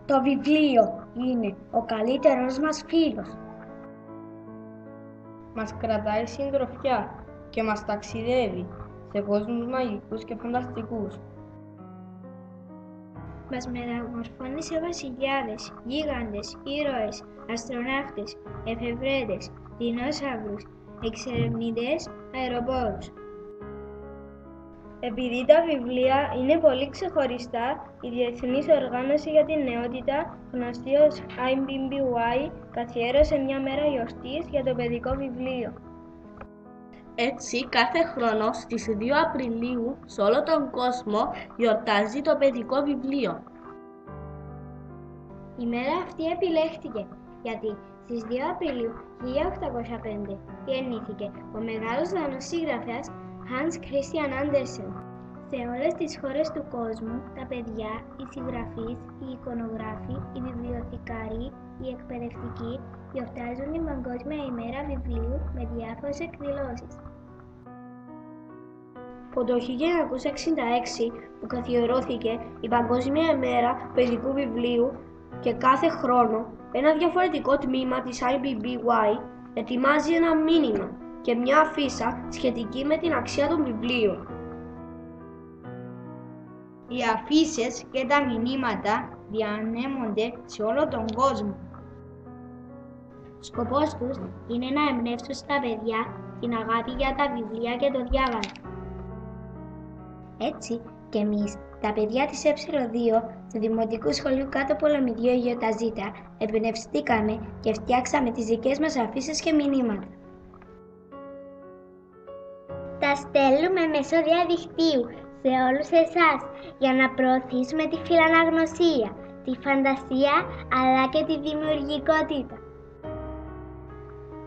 Το βιβλίο είναι ο καλύτερος μας φίλος. Μας κρατάει συντροφιά και μας ταξιδεύει σε κόσμους μαγικούς και φανταστικούς. Μας μεταμορφώνει σε βασιλιάδες, γίγαντες, ήρωες, αστροναύτες, εφευρέτες, δεινόσαυρους, εξερευνητές, αεροπόρους. Επειδή τα βιβλία είναι πολύ ξεχωριστά, η Διεθνής Οργάνωση για την Νεότητα, γνωστή ως IBBY, καθιέρωσε μια μέρα γιορτής για το παιδικό βιβλίο. Έτσι, κάθε χρόνο στις 2 Απριλίου, σε όλο τον κόσμο, γιορτάζει το παιδικό βιβλίο. Η μέρα αυτή επιλέχθηκε γιατί στις 2 Απριλίου 1805 γεννήθηκε ο μεγάλος Δανός συγγραφέας Hans Christian Andersen. Σε όλες τις χώρες του κόσμου, τα παιδιά, οι συγγραφείς, οι εικονογράφοι, οι βιβλιοθηκάροι, οι εκπαιδευτικοί γιορτάζουν την Παγκόσμια ημέρα βιβλίου με διάφορες εκδηλώσεις. Από το 1966 που καθιερώθηκε η Παγκόσμια ημέρα παιδικού βιβλίου και κάθε χρόνο ένα διαφορετικό τμήμα της IBBY ετοιμάζει ένα μήνυμα και μια αφίσα σχετική με την αξία των βιβλίων. Οι αφίσες και τα μηνύματα διανέμονται σε όλο τον κόσμο. Σκοπός τους είναι να εμπνεύσουν στα παιδιά την αγάπη για τα βιβλία και το διάβασμα. Έτσι και εμείς, τα παιδιά της Ε2 του Δημοτικού Σχολείου Κάτω Πολεμιδίου Αγιοταζήτα, εμπνευστήκαμε και φτιάξαμε τις δικές μας αφίσες και μηνύματα. Τα στέλνουμε μέσω διαδικτύου σε όλους εσάς για να προωθήσουμε τη φιλαναγνωσία, τη φαντασία αλλά και τη δημιουργικότητα.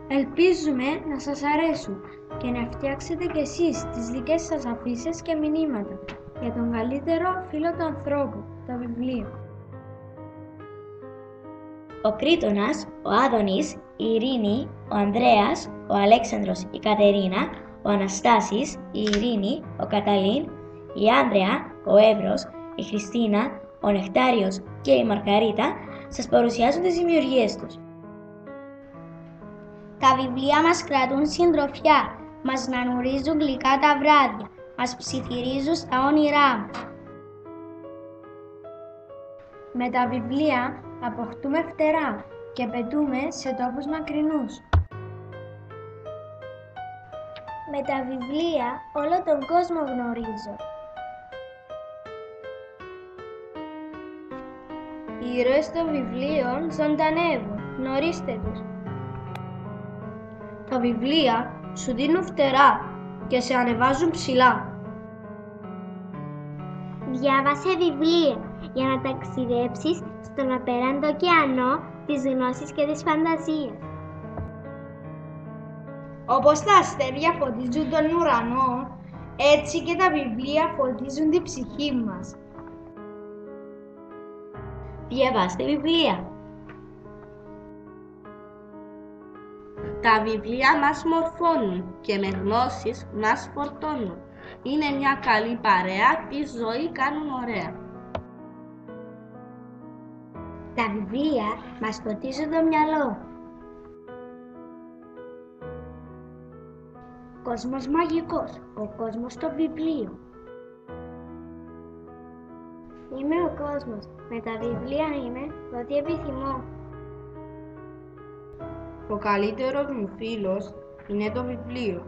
Ελπίζουμε να σας αρέσουν και να φτιάξετε κι εσείς τις δικές σας αφίσες και μηνύματα για τον καλύτερο φίλο του ανθρώπου, το βιβλίο. Ο Κρήτονας, ο Άδωνης, η Ειρήνη, ο Ανδρέας, ο Αλέξανδρος, η Κατερίνα, ο Αναστάσης, η Ειρήνη, ο Καταλήν, η Άνδρεα, ο Εύρος, η Χριστίνα, ο Νεκτάριος και η Μαργαρίτα σας παρουσιάζουν τις δημιουργίες τους. Τα βιβλία μας κρατούν συντροφιά, μας νανουρίζουν γλυκά τα βράδια, μας ψιθυρίζουν στα όνειρά μας. Με τα βιβλία αποκτούμε φτερά και πετούμε σε τόπους μακρινούς. Με τα βιβλία όλο τον κόσμο γνωρίζω. Οι ήρωες των βιβλίων ζωντανεύουν, γνωρίστε τους. Τα βιβλία σου δίνουν φτερά και σε ανεβάζουν ψηλά. Διάβασε βιβλία για να ταξιδέψεις στον απέραντο ωκεανό της γνώσης και της φαντασίας. Όπως τα αστέρια φωτίζουν τον ουρανό, έτσι και τα βιβλία φωτίζουν την ψυχή μας. Διαβάστε βιβλία. Τα βιβλία μας μορφώνουν και με γνώσεις μας φορτώνουν. Είναι μια καλή παρέα, τη ζωή κάνουν ωραία. Τα βιβλία μας φωτίζουν το μυαλό. Κόσμος μαγικός, ο κόσμος των βιβλίων. Είμαι ο κόσμος, με τα βιβλία είμαι ό,τι επιθυμώ. Ο καλύτερος μου φίλος είναι το βιβλίο.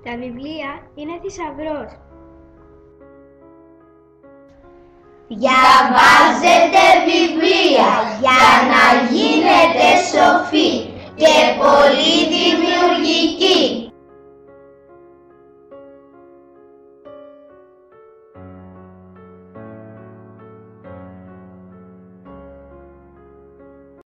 Τα βιβλία είναι θησαυρός. Διαβάζετε βιβλία για να γίνετε σοφοί και πολύ